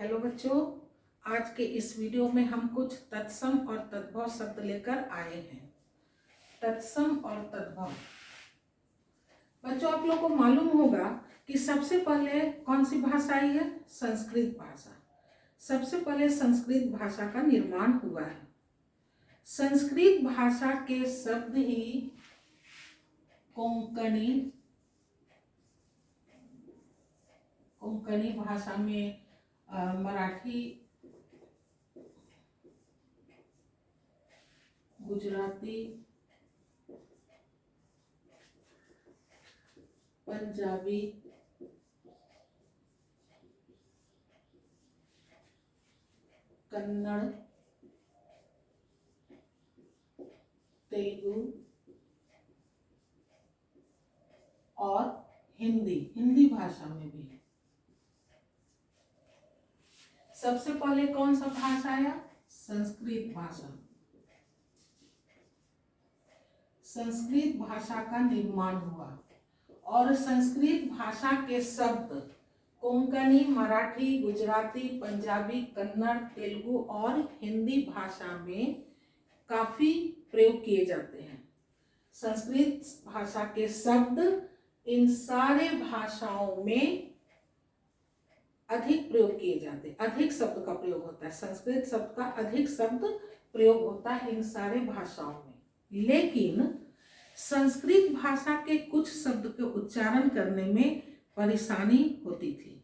Hello बच्चों, आज के इस वीडियो में हम कुछ तत्सम और तद्भव शब्द लेकर आए हैं। तत्सम और तद्भव बच्चों, आप लोग को मालूम होगा कि सबसे पहले कौन सी भाषा आई है? संस्कृत भाषा। सबसे पहले संस्कृत भाषा का निर्माण हुआ है। संस्कृत भाषा के शब्द ही कोंकणी भाषा में मराठी, गुजराती, पंजाबी, कन्नड़, तेलुगु और हिंदी भाषा में भी। सबसे पहले कौन सा भाषा आया? संस्कृत भाषा। संस्कृत भाषा का निर्माण हुआ और संस्कृत भाषा के शब्द कोंकणी, मराठी, गुजराती, पंजाबी, कन्नड़, तेलुगु और हिंदी भाषा में काफी प्रयोग किए जाते हैं। संस्कृत भाषा के शब्द इन सारे भाषाओं में अधिक प्रयोग किए जाते हैं, अधिक शब्द का प्रयोग होता है। संस्कृत शब्द का अधिक शब्द प्रयोग होता है इन सारे भाषाओं में। लेकिन संस्कृत भाषा के कुछ शब्द के उच्चारण करने में परेशानी होती थी,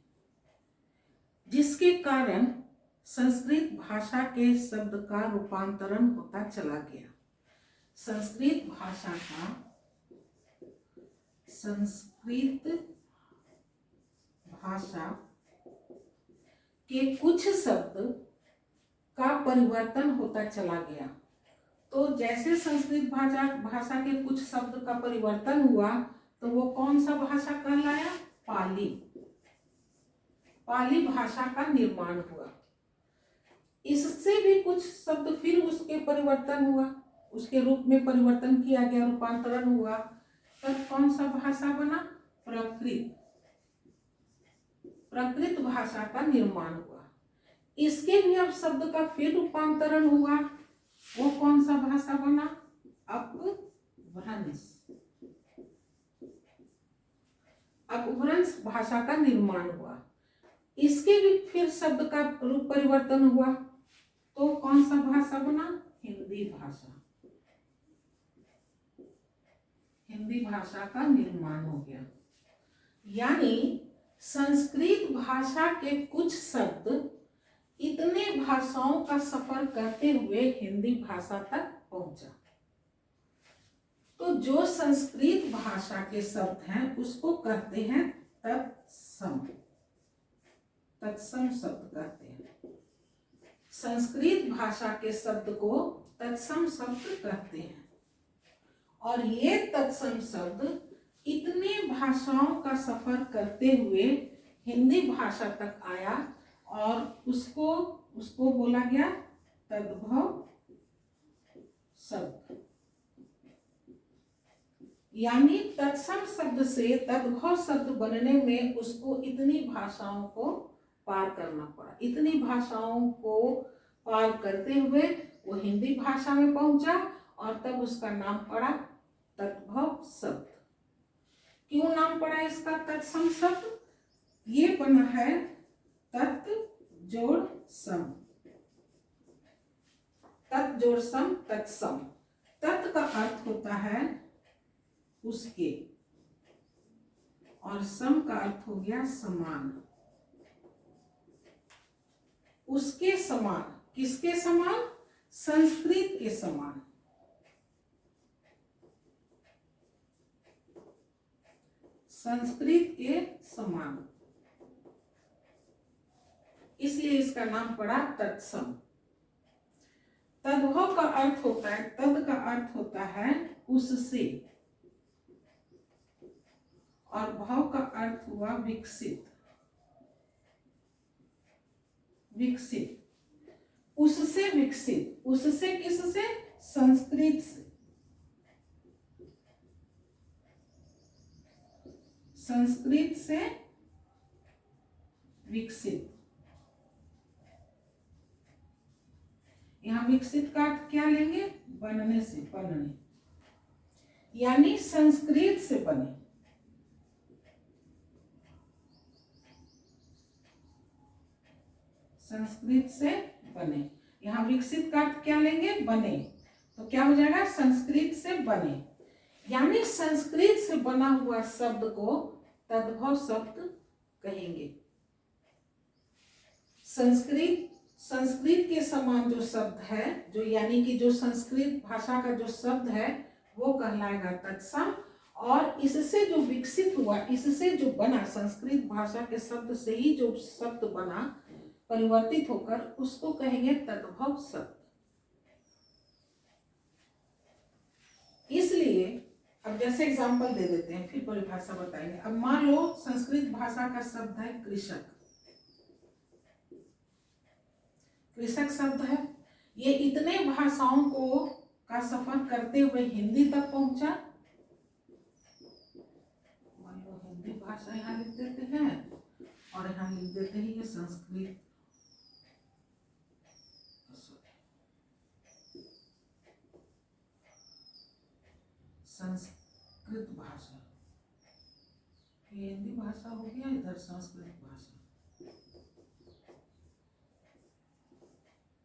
जिसके कारण संस्कृत भाषा के शब्द का रूपांतरण होता चला गया। संस्कृत भाषा के कुछ शब्द का परिवर्तन होता चला गया। तो जैसे संस्कृत भाषा के कुछ शब्द का परिवर्तन हुआ तो वो कौन सा भाषा कहलाया? पाली भाषा का निर्माण हुआ। इससे भी कुछ शब्द फिर उसके परिवर्तन हुआ, उसके रूप में परिवर्तन किया गया, रूपांतरण हुआ। तब कौन सा भाषा बना? प्राकृत भाषा का निर्माण हुआ। इसके भी अब शब्द का फिर रूपांतरण हुआ। वो कौन सा भाषा बना? अपभ्रंश भाषा का निर्माण हुआ। इसके भी फिर शब्द का रूप परिवर्तन हुआ। तो कौन सा भाषा बना? हिंदी भाषा का निर्माण हो गया। यानी संस्कृत भाषा के कुछ शब्द इतने भाषाओं का सफर करते हुए हिंदी भाषा तक पहुंचा। तो जो संस्कृत भाषा के शब्द हैं उसको कहते हैं तत्सम शब्द कहते हैं। संस्कृत भाषा के शब्द को तत्सम शब्द कहते हैं। और ये तत्सम शब्द इतने भाषाओं का सफर करते हुए हिंदी भाषा तक आया और उसको बोला गया तद्भव शब्द। यानी तत्सम शब्द से तद्भव शब्द बनने में उसको इतनी भाषाओं को पार करना पड़ा। इतनी भाषाओं को पार करते हुए वो हिंदी भाषा में पहुंचा और तब उसका नाम पड़ा तद्भव शब्द। क्यों नाम पड़ा इसका तत्सम शब्द? ये बना है तत् जोड़ सम। तत् जोड़ सम तत्सम। तत् का अर्थ होता है उसके और सम का अर्थ हो गया समान। उसके समान। किसके समान? संस्कृत के समान। संस्कृत के समान, इसलिए इसका नाम पड़ा तत्सम। तद्भव का अर्थ होता है, तद का अर्थ होता है उससे और भव का अर्थ हुआ विकसित। उससे विकसित। उससे किससे? संस्कृत से। संस्कृत से विकसित। विकसित का अर्थ क्या लेंगे? बनने से, बनने, यानी संस्कृत से बने। संस्कृत से बने, यहाँ विकसित का अर्थ क्या लेंगे? बने, तो क्या हो जाएगा? संस्कृत से बने, यानी संस्कृत से बना हुआ शब्द को तद्भव शब्द कहेंगे। संस्कृत के समान जो शब्द है, जो यानी कि जो संस्कृत भाषा का जो शब्द है वो कहलाएगा तत्सम, और इससे जो विकसित हुआ, इससे जो बना, संस्कृत भाषा के शब्द से ही जो शब्द बना परिवर्तित होकर, उसको कहेंगे तद्भव शब्द। इसलिए अब जैसे एग्जांपल दे देते हैं, फिर परिभाषा बताएंगे। अब मान लो संस्कृत भाषा का शब्द है कृषक। कृषक शब्द है, ये इतने भाषाओं को का सफर करते हुए हिंदी तक पहुंचा। मान लो हिंदी भाषा यहाँ लिख देते हैं और यहाँ लिख देते हैं ये संस्कृत, संस्कृत भाषा, ये हिंदी भाषा हो गया, इधर संस्कृत भाषा,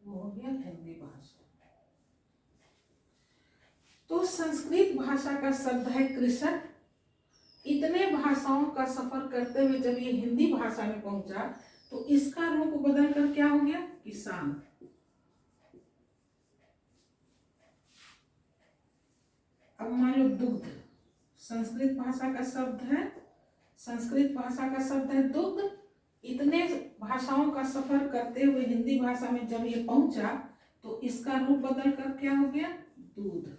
वो हो गया हिंदी भाषा। तो संस्कृत भाषा का शब्द है कृषक। इतने भाषाओं का सफर करते हुए जब ये हिंदी भाषा में पहुंचा तो इसका रूप बदल कर क्या हो गया? किसान। अब मान लो दुग्ध, संस्कृत भाषा का शब्द है, संस्कृत भाषा का शब्द है दुग्ध। इतने भाषाओं का सफर करते हुए हिंदी भाषा में जब ये पहुंचा तो इसका रूप बदल कर क्या हो गया? दूध।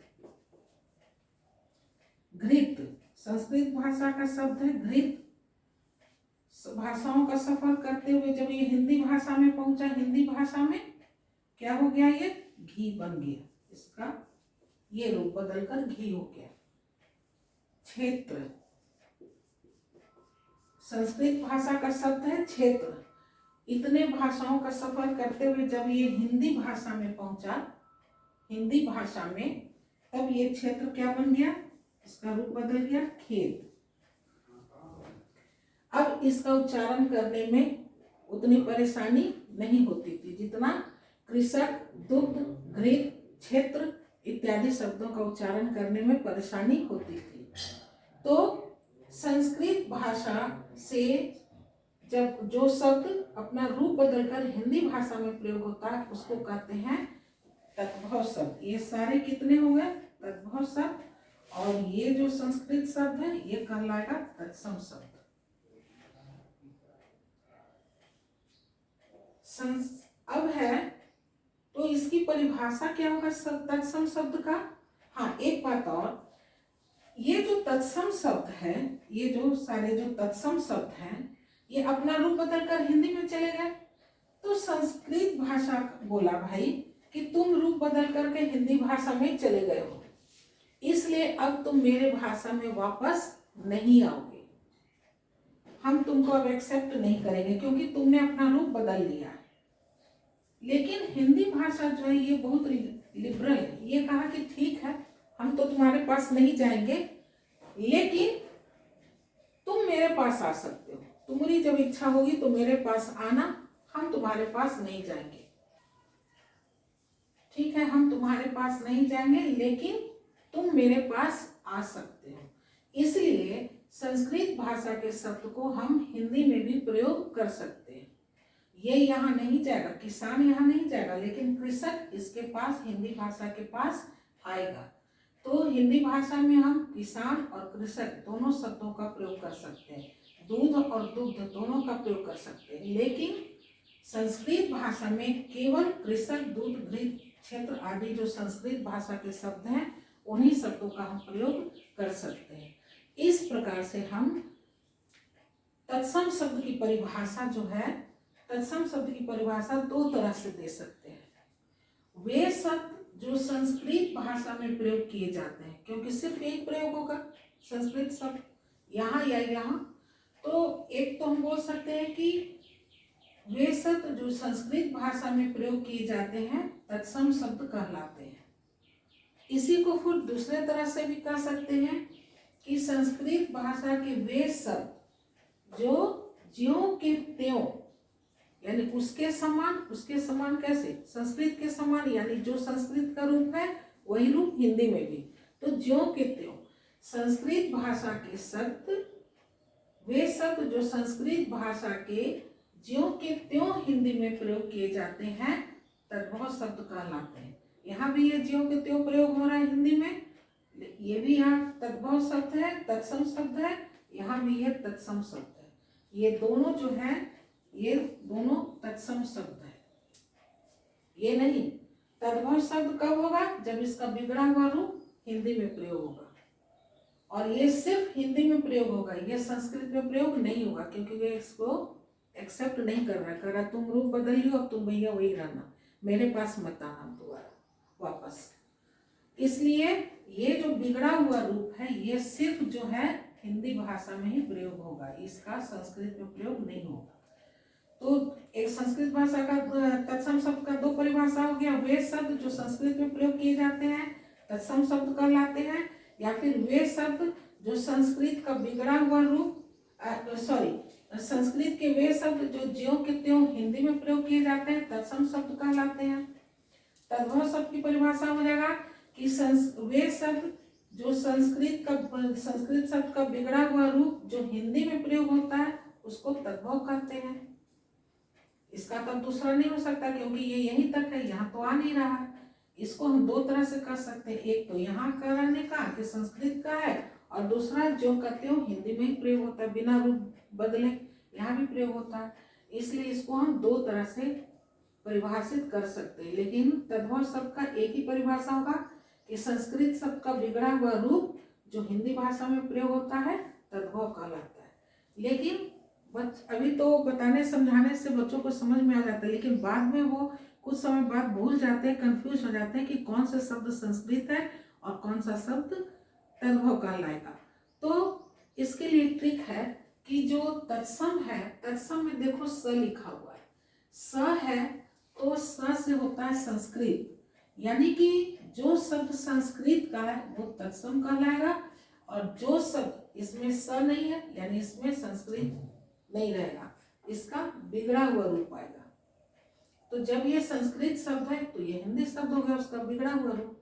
घृत, संस्कृत भाषा का शब्द है घृत। भाषाओं का सफर करते हुए जब ये हिंदी भाषा में पहुंचा, हिंदी भाषा में क्या हो गया? ये घी बन गया, इसका ये रूप बदलकर घी हो गया। क्षेत्र, संस्कृत भाषा का शब्द है क्षेत्र। इतने भाषाओं का सफर करते हुए जब ये हिंदी भाषा में पहुंचा, हिंदी भाषा में, तब ये क्षेत्र क्या बन गया? इसका रूप बदल गया खेत। अब इसका उच्चारण करने में उतनी परेशानी नहीं होती थी जितना कृषक, दुग्ध, घृत, क्षेत्र इत्यादि शब्दों का उच्चारण करने में परेशानी होती थी। तो संस्कृत भाषा से जब जो शब्द अपना रूप बदलकर हिंदी भाषा में प्रयोग होता है उसको कहते हैं तद्भव शब्द। ये सारे कितने हो गए? तद्भव शब्द। और ये जो संस्कृत शब्द है ये कहलाएगा तत्सम शब्द। अब है तो इसकी परिभाषा क्या होगा तत्सम शब्द का? हाँ, एक बात और, ये जो तत्सम शब्द है, ये जो सारे जो तत्सम शब्द हैं, ये अपना रूप बदलकर हिंदी में चले गए। तो संस्कृत भाषा बोला भाई कि तुम रूप बदल करके हिंदी भाषा में चले गए हो, इसलिए अब तुम मेरे भाषा में वापस नहीं आओगे, हम तुमको अब एक्सेप्ट नहीं करेंगे क्योंकि तुमने अपना रूप बदल लिया। लेकिन हिंदी भाषा जो है ये बहुत लिबरल है, ये कहा कि ठीक है हम तो तुम्हारे पास नहीं जाएंगे, लेकिन तुम मेरे पास आ सकते हो, तुम्हारी जब इच्छा होगी तो मेरे पास आना, हम तुम्हारे पास नहीं जाएंगे। ठीक है, हम तुम्हारे पास नहीं जाएंगे लेकिन तुम मेरे पास आ सकते हो। इसलिए संस्कृत भाषा के शब्द को हम हिंदी में भी प्रयोग कर सकते हैं। ये यहाँ नहीं जाएगा, किसान यहाँ नहीं जाएगा, लेकिन कृषक इसके पास, हिंदी भाषा के पास आएगा। तो हिंदी भाषा में हम किसान और कृषक दोनों शब्दों का प्रयोग कर सकते हैं, दूध और दुग्ध दोनों का प्रयोग कर सकते हैं। लेकिन संस्कृत भाषा में केवल कृषक, दूध, घृत, क्षेत्र आदि जो संस्कृत भाषा के शब्द हैं उन्हीं शब्दों का हम प्रयोग कर सकते हैं। इस प्रकार से हम तत्सम शब्द की परिभाषा जो है, तत्सम शब्द की परिभाषा दो तरह से दे सकते हैं। वे शब्द जो संस्कृत भाषा में प्रयोग किए जाते हैं, क्योंकि सिर्फ एक प्रयोग होगा संस्कृत शब्द यहाँ या यहाँ, तो एक तो हम बोल सकते हैं कि वे शब्द जो संस्कृत भाषा में प्रयोग किए जाते हैं तत्सम शब्द कहलाते हैं। इसी को फिर दूसरे तरह से भी कह सकते हैं कि संस्कृत भाषा के वे शब्द जो ज्यों के त्यों यानी उसके समान कैसे, संस्कृत के समान यानी जो संस्कृत का रूप है वही रूप हिंदी में भी, तो ज्यों के त्यों संस्कृत भाषा के शब्द, वे शब्द जो संस्कृत भाषा के ज्यों के त्यों हिंदी में प्रयोग किए जाते हैं तद्भव शब्द कहलाते हैं। यहाँ भी ये ज्यों के त्यों प्रयोग हो रहा है हिंदी में, ये भी यहाँ तद्भव शब्द है, तत्सम शब्द है, यहाँ भी ये तत्सम शब्द है। ये दोनों जो है ये दोनों तत्सम शब्द है। ये नहीं, तद्भव शब्द कब होगा, जब इसका बिगड़ा हुआ रूप हिंदी में प्रयोग होगा, और ये सिर्फ हिंदी में प्रयोग होगा, ये संस्कृत में प्रयोग नहीं होगा, क्योंकि वे इसको एक्सेप्ट नहीं कर रहा, कह रहा तुम रूप बदल लियो, अब तुम भैया वही रहना, मेरे पास मत आना दोबारा वापस। इसलिए ये जो बिगड़ा हुआ रूप है ये सिर्फ जो है हिंदी भाषा में ही प्रयोग होगा, इसका संस्कृत में प्रयोग नहीं होगा। तो एक संस्कृत भाषा का तत्सम शब्द का दो परिभाषा हो गया, वे शब्द जो संस्कृत में प्रयोग किए जाते हैं तत्सम शब्द कहलाते हैं, या फिर वे शब्द जो संस्कृत का बिगड़ा हुआ रूप संस्कृत के वे शब्द जो ज्यों के त्यों हिंदी में प्रयोग किए जाते हैं तत्सम शब्द कहलाते हैं। तद्भव शब्द की परिभाषा हो जाएगा कि वे शब्द जो संस्कृत शब्द का बिगड़ा हुआ रूप जो हिंदी में प्रयोग होता है उसको तद्भव कहते हैं। इसका तब दूसरा नहीं हो सकता, क्योंकि ये यहीं तक है, यहाँ तो आ नहीं रहा है। इसको हम दो तरह से कर सकते हैं, एक तो यहाँ करने का कि संस्कृत का है, और दूसरा जो कहते हो हिंदी में ही प्रयोग होता है, बिना रूप बदले यहाँ भी प्रयोग होता है। इसलिए इसको हम दो तरह से परिभाषित कर सकते हैं, लेकिन तद्भव शब्द का एक ही परिभाषा होगा कि संस्कृत शब्द का बिगड़ा हुआ रूप जो हिंदी भाषा में प्रयोग होता है तद्भव कहलाता है। लेकिन अभी तो बताने समझाने से बच्चों को समझ में आ जाता है, लेकिन बाद में वो कुछ समय बाद भूल जाते हैं, कंफ्यूज हो जाते हैं कि कौन सा शब्द संस्कृत है और कौन सा शब्द तद्भव कहलाएगा। तो इसके लिए ट्रिक है कि जो तत्सम है, तत्सम में देखो स लिखा हुआ है, स है तो स से होता है संस्कृत, यानी कि जो शब्द संस्कृत का है वो तत्सम कहलाएगा, और जो शब्द इसमें स नहीं है यानी इसमें संस्कृत नहीं रहेगा, इसका बिगड़ा हुआ रूप आएगा। तो जब ये संस्कृत शब्द है तो ये हिंदी शब्द हो गया, उसका बिगड़ा हुआ रूप।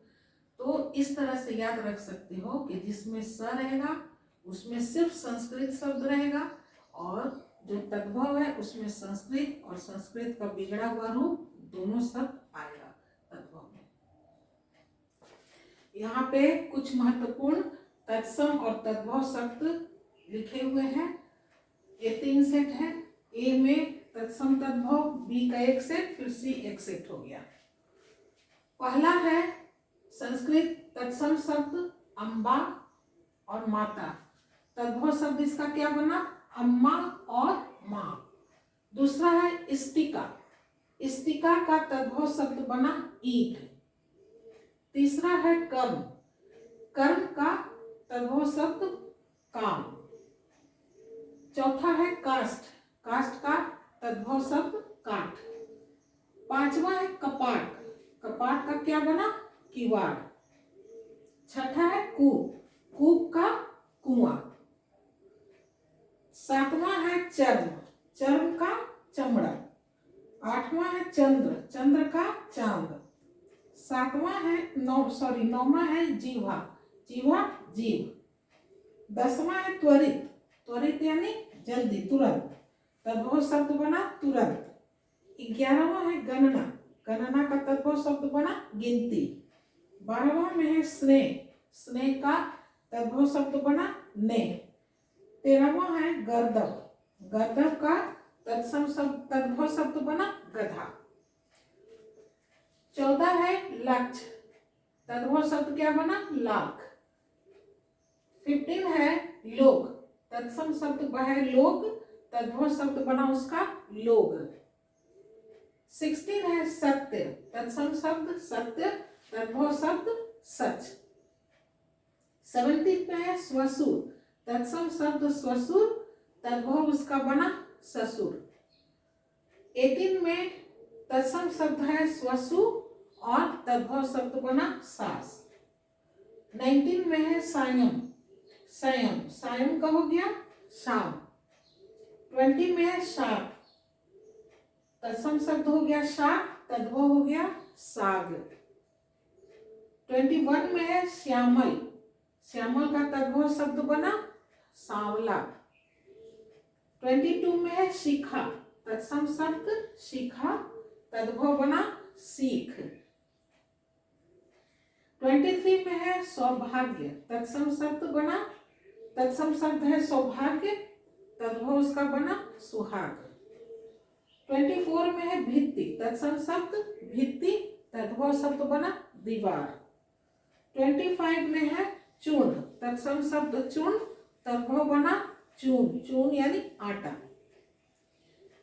तो इस तरह से याद रख सकते हो कि जिसमें स रहेगा उसमें सिर्फ संस्कृत शब्द रहेगा, और जो तद्भव है उसमें संस्कृत और संस्कृत का बिगड़ा हुआ रूप दोनों शब्द आएगा तद्भव में। यहाँ पे कुछ महत्वपूर्ण तत्सम और तद्भव शब्द लिखे हुए हैं। ये 3 सेट है, ए में तत्सम तद्भव, बी का एक सेट, फिर सी एक सेट हो गया। पहला है संस्कृत तत्सम शब्द अम्बा और माता, तद्भव शब्द इसका क्या बना, अम्मा और माँ। दूसरा है इष्टिका, इष्टिका का तद्भव शब्द बना ईट। तीसरा है कर्म, कर्म का तद्भव शब्द काम। चौथा है काष्ठ, काष्ठ का तद्भव शब्द काठ। पांचवा है कपाट, कपाट का क्या बना, किवाड़। छठा है कूप, कूप का कुआं। सातवां है चर्म, चर्म का चमड़ा। आठवां है चंद्र, चंद्र का चांद। नौवां है जीवा, जीवा जीव। 10वां है त्वरित, त्वरित यानी जल्दी तुरंत, तद्भव शब्द बना तुरंत। 11वां है गणना, गणना का तद्भव शब्द बना गिनती। 12वां में है स्नेह, स्नेह का तद्भव शब्द बना नेह। 13वां है गर्दभ, गर्दभ का तद्भव शब्द बना गधा। 14 है लक्ष्य, तद्भव शब्द क्या बना लाख। 15 है लोग, तत्सम शब्द है लोग, तद्भव शब्द बना उसका लोग। 16 है सत्य, तत्सम शब्द सत्य, तद्भव शब्द सच। 17 पे है स्वसुर, तत्सम शब्द स्वसुर, तद्भव उसका बना ससुर। 18 में तत्सम शब्द है स्वसु और तद्भव शब्द बना सास। 19 में है सायं, सायं, सायं का हो गया शाम। 20 में है शाक, तत्सम शब्द हो गया शाक, तद्भव हो गया साग। 21 में है श्यामल, श्यामल का तद्भव शब्द बना सांवला। 22 में है शिखा, तत्सम शब्द शिखा, तद्भव बना सीख। 23 में है सौभाग्य, तत्सम शब्द बना, तत्सम शब्द है सौभाग्य, तद्भव उसका बना सुहाग। 24 में है भित्ति, तत्सम शब्द भित्ति, तद्भव शब्द बना दीवार। 25 में है चूर्ण, तत्सम शब्द चूर्ण, तद्भव बना चून, चून यानी आटा।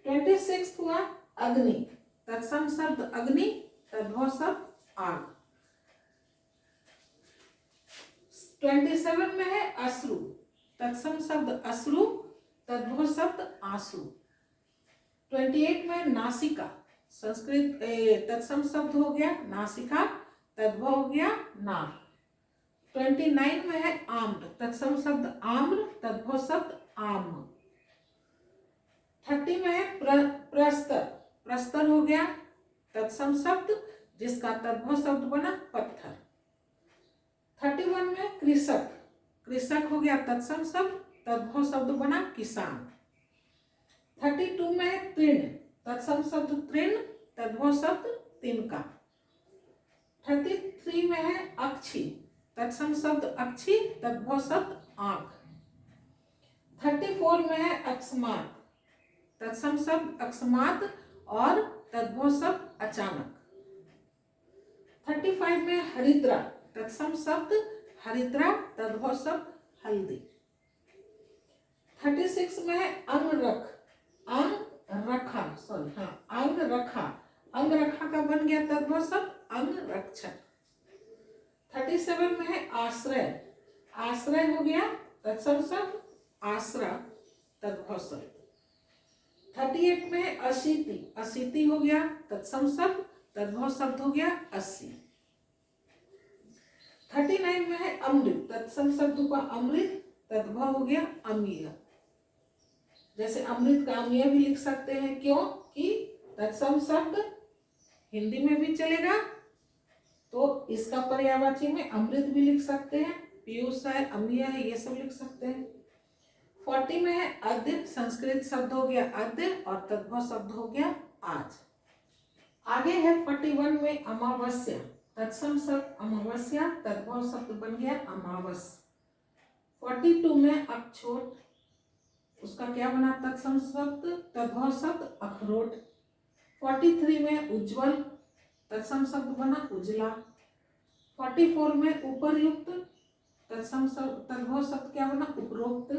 26 हुआ अग्नि, तत्सम शब्द अग्नि, तद्भव शब्द आग। 27 में है अश्रु, तत्सम शब्द अश्रु, तद्भव शब्द आंसू। 28 में नासिका, संस्कृत तत्सम शब्द हो गया नासिका, तद्भव हो गया नाक। 29 में है आम्र, तत्सम शब्द आम्र, तद्भव शब्द आम। 30 में है प्रस्तर, प्रस्तर हो गया तत्सम शब्द जिसका तद्भव शब्द बना पत्थर। 31 में कृषक, कृषक हो गया तत्सम शब्द, तद्भव शब्द बना किसान। 32 में है तृण, तत्सम शब्द तृण, तद्भव शब्द तिनका। 33 में है अक्षी, तत्सम शब्द अक्षी, तद्भव शब्द आंख। 34 में है अकस्मात, तत्सम शब्द अकस्मात और तद्भव शब्द अचानक। 35 में हरिद्रा, तत्सम शब्द हरिद्रा, तद्भव शब्द हल्दी। 36 में है अंगरख, अंग रखा, सॉरी हाँ अंग रखा, अंग रखा का बन गया तद्भव शब्द अंग रक्षक। 37 में है आश्रय, आश्रय हो गया तत्सम शब्द आश्रय, तद्भव शब्द। 38 में है अशीति, अशीति हो गया तत्सम शब्द, तद्भव शब्द हो गया 80। 39 में है अमृत, तत्सम शब्द का अमृत, तद्भव हो गया अमीय। जैसे अमृत का अमीय भी लिख सकते हैं, क्यों कि तत्सम शब्द हिंदी में भी चलेगा तो इसका पर्यायवाची में अमृत भी लिख सकते हैं, पीयूष है, अमीय है, ये सब लिख सकते हैं। 40 में है अद्य, संस्कृत शब्द हो गया अद्य और तद्भव शब्द हो गया आज। आगे है 41 में अमावस्या, तत्सम शब्द अमावस्या, तद्भव शब्द बन गया अमावस। 42 में अक्षोट, उसका क्या बना तत्सम शब्द, तद्भव शब्द अखरोट। 43 में उज्जवल, तत्सम शब्द बना उजला। 44 में उपरयुक्त, तत्सम शब्द तद्भव शब्द क्या बना उपरोक्त।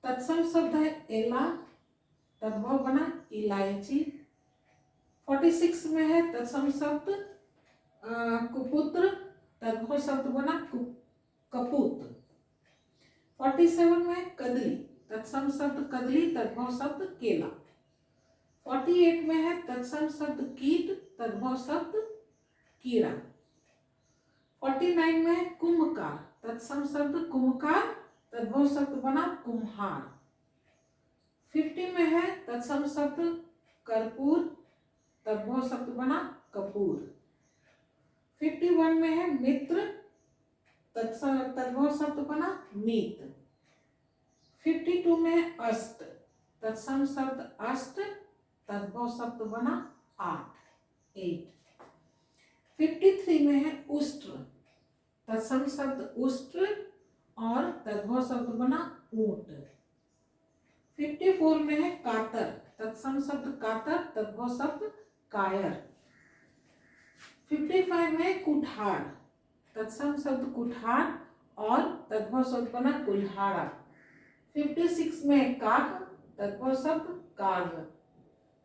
तत्सम शब्द है एला, तद्भव बना इलायची। 46 में है तत्सम शब्द कुपुत्र, तद्भव शब्द बना कपूत। 47 में कदली, तत्सम शब्द कदली, तद्भव शब्द केला। 48 में है तत्सम शब्द कीट, तद्भव शब्द कीड़ा। 49 में है कुम्भकार, तत्सम शब्द कुम्भकार, तद्भव शब्द बना कुम्हार। 50 में है तत्सम शब्द कर्पूर, तद्भव शब्द बना कपूर। 51 में है मित्र, तद्भव शब्द बना मित। 52 में है अष्ट, तत्सम शब्द अष्ट, तद्भव शब्द बना 8। 53 में है उष्ट्र, तत्सम शब्द उष्ट्र और तद्भव शब्द बना ऊंट। 54 में है कातर, तत्सम शब्द कातर, तद्भव शब्द कायर। 55 में कुठार, तत्सम शब्द कुठार और तद्भव शब्द बना कुल्हाड़ा। 56 में काक, तद्भव शब्द काग।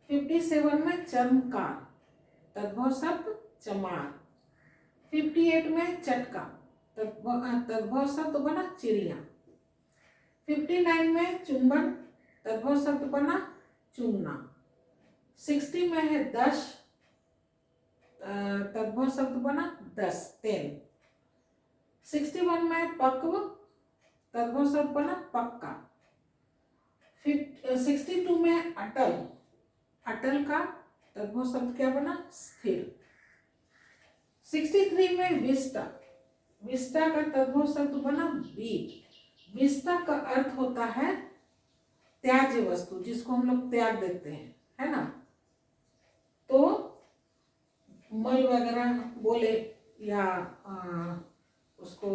57 में चर्मकार, तद्भव शब्द चमार। 58 में चटका, तद्भव शब्द बना चिड़िया। 59 में चुंबन, तद्भव शब्द बना चूमना। 60 में है 10, तद्भव शब्द बना 10, 10। 61 में है पक्व, तद्भव शब्द बना पक्का। 62 में है अटल, अटल का तद्भव शब्द क्या बना स्थिर। 63 में विस्टा, विस्टा का तद्भव शब्द बना वीट। विस्टा का अर्थ होता है त्याज्य वस्तु, जिसको हम लोग त्याग देते हैं, है ना। तो मल वगैरह बोले या उसको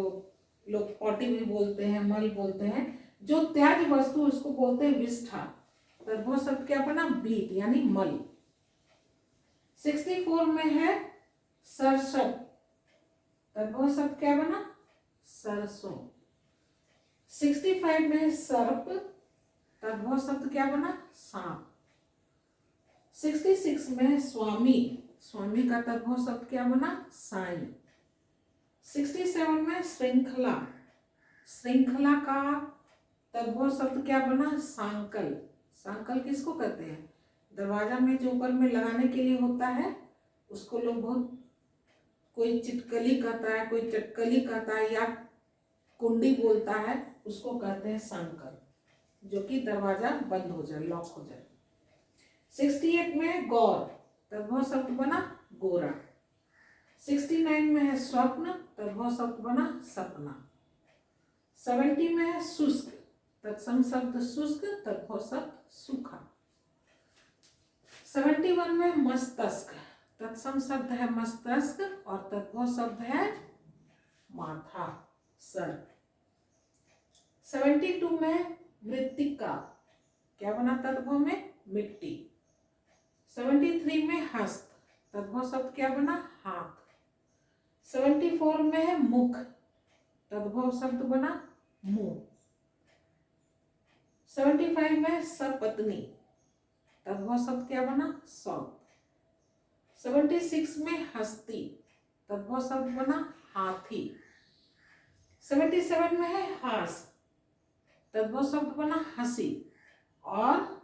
लोग पॉटी भी बोलते हैं, मल बोलते हैं, जो त्याज्य वस्तु उसको बोलते हैं विष्ठा। तद्भव शब्द क्या बना बीट यानी मल। 64 में है सरसों, तद्भव शब्द क्या बना सरसों। 65 में है सर्प, तद्भव शब्द क्या बना सांप। 66 में है स्वामी, स्वामी का तद्भव शब्द क्या बना साई। 67 में श्रृंखला, श्रृंखला का तद्भव शब्द क्या बना सांकल। सांकल किसको कहते हैं, दरवाजा में जो ऊपर में लगाने के लिए होता है, उसको लोग बहुत, कोई चिटकली कहता है, कोई चटकली कहता है, या कुंडी बोलता है, उसको कहते हैं सांकल, जो कि दरवाजा बंद हो जाए, लॉक हो जाए। 68 में है गौर, तद्भव शब्द बना गोरा। 69 में है स्वप्न, तद्भव शब्द बना सपना। 70 में है शुष्क, तत्सम शब्द शुष्क, तद्भव शब्द सूखा। 71 में मस्तक, तत्सम शब्द है मस्तक और तद्भव शब्द है माथा, सर। 72 में मृत्तिका, क्या बना तद्भव में मिट्टी। 73 में हस्त, तद्भव शब्द क्या बना हाथ। 74 में है मुख, तद्भव शब्द बना मुंह। 75 में सपत्नी, तद्भव शब्द क्या बना सौत। 76 में हस्ती, तद्भव शब्द बना हाथी। 77 में है हास, तद्भव शब्द बना हंसी। और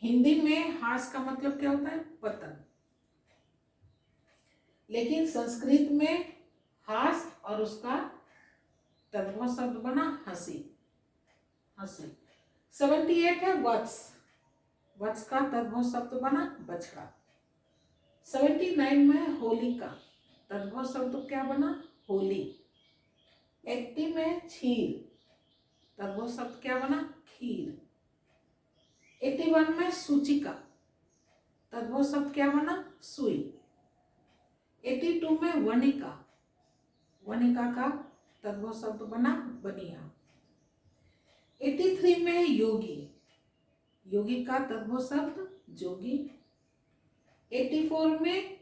हिंदी में हास का मतलब क्या होता है पतन, लेकिन संस्कृत में हास और उसका तद्भव शब्द बना हंसी, हंसी। 78 है वत्स, वत्स का तद्भव शब्द बना बछड़ा। 79 में है होलिका, तद्भव शब्द क्या बना होली। 80 में क्षीर, तद्भव शब्द क्या बना खीर। 81 में सूचिका, तद्भव शब्द क्या बना सुई। 82 में वनिका, वनिका का तद्भव शब्द बना बनिया। 83 में योगी, योगी का तद्भव शब्द जोगी। 84 में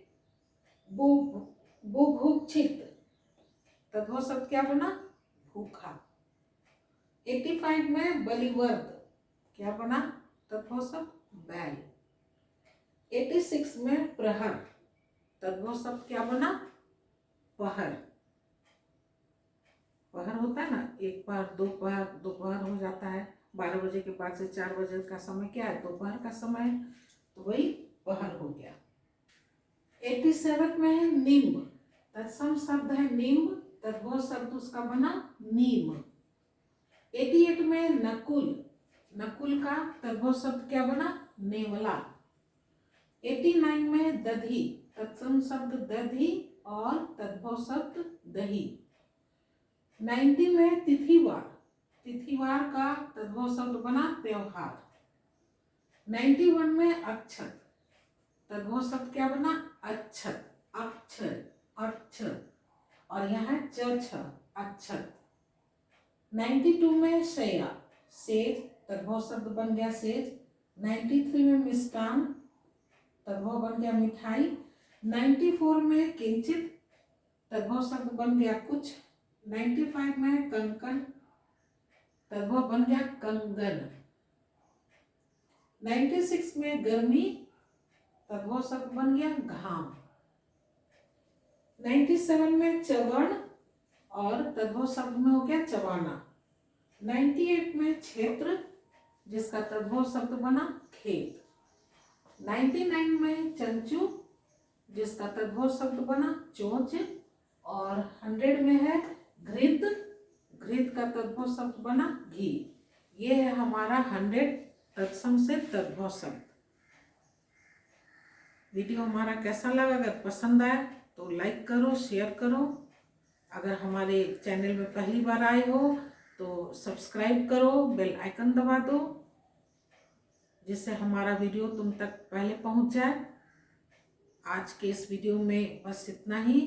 बुभुक्षित, तद्भव शब्द क्या बना भूखा। 85 में बलिवर्द, क्या बना तद्भव शब्द बैल। 86 में प्रहर, तद्भव शब्द क्या बना पहर। पहर होता है ना, एक पहर, दोपहर, दोपहर हो जाता है 12 बजे के बाद से 4 बजे का समय क्या है दोपहर का समय है, तो वही पहर हो गया। 87 में है नीम, तत्सम शब्द है नीम, तद्भव शब्द उसका बना नीम। 88 में नकुल, नकुल का तद्भव शब्द क्या बना नेवला। 89 में दधी, तत्सम शब्द दधी और तद्भव शब्द दही। 90 में तिथिवार, तिथिवार का तद्भव शब्द बना त्योहार। 91 में अक्षत, तद्भव शब्द क्या बना अच्छत, अक्षर, अक्षर, और यहाँ छ अच्छत। 92 में शैया, सेज, तद्भव शब्द बन गया सेज। 93 में मिष्टान, तद्भव बन गया मिठाई। 94 में किंचित, तद्भव शब्द बन गया कुछ। 95 में कंकन, तद्भव बन गया कंगन। 96 में गर्मी, तद्भव शब्द बन गया घाम। 97 में चवण और तद्भव शब्द में हो गया चबाना। 98 में क्षेत्र, जिसका तद्भव शब्द बना खेत। 99 में चंचू, जिसका तद्भव शब्द बना चोंच, और 100 में है घृत, घृत का तद्भव शब्द बना घी। ये है हमारा 100 तत्सम से तद्भव शब्द। वीडियो हमारा कैसा लगा? अगर पसंद आया तो लाइक करो, शेयर करो। अगर हमारे चैनल में पहली बार आए हो तो सब्सक्राइब करो, बेल आइकन दबा दो, जिससे हमारा वीडियो तुम तक पहले पहुंच जाए। आज के इस वीडियो में बस इतना ही।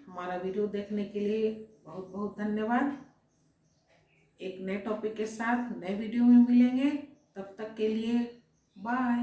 हमारा वीडियो देखने के लिए बहुत बहुत धन्यवाद। एक नए टॉपिक के साथ नए वीडियो में मिलेंगे, तब तक के लिए बाय।